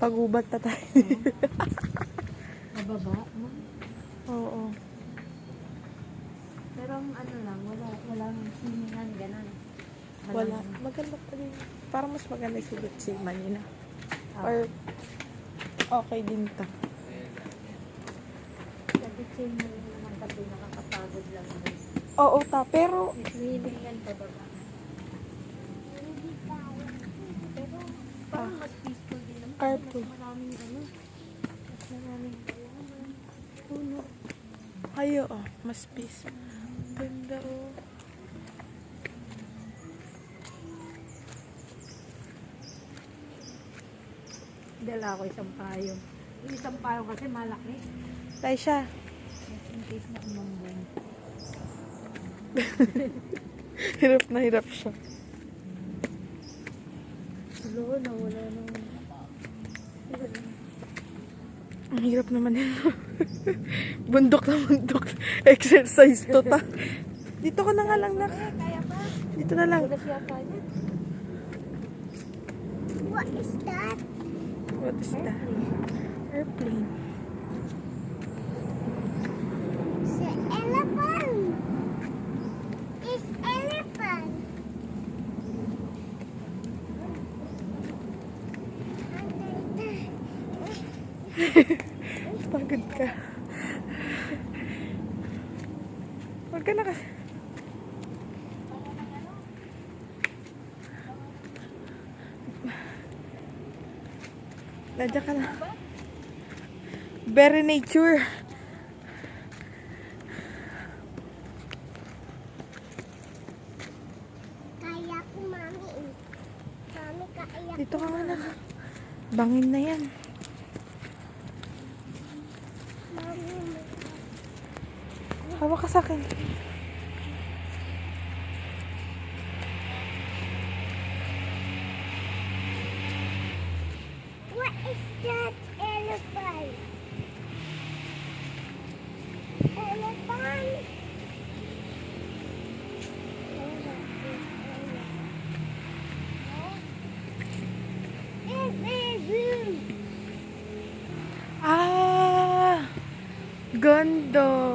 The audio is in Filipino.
Pagubat na tayo. Mababa. Oo. Pero ang ano lang, walang siningan, ganun. Wala. Maganda pa din. Parang mas maganda sulit si Manila. Or, okay din to. Sabi chain mo rin naman kasi nakakapagod lang. Oo, pero, Swimming pa baba. Pero parang mas peaceful din naman. Carpool. Mas maraming ano. Mas maraming halaman. Puno. ayo, mas peace. Ganda, oh. Dala ko isang payong. Yung isang payong kasi malaki. Tayo siya. Just in case na umambong. Hirap na hirap siya. Hello, nawala nung... Ang hirap naman yun. Bundok na bundok. Exercise to ta. Dito ka na nga lang na. Kaya pa? Dito na lang. Wala siya kaya. What is that? What is that? Airplane. It's an elephant. It's elephant. Pagod ka. Huwag ka na kasi. Nandiyan ka na. Very nature. Kaya ko, mami. Mami, kaya ko. Dito ka nga na. Bangin na yan. Mami, Hawak ka sa akin. what is that elephant? Elephant. Ah! Ganda!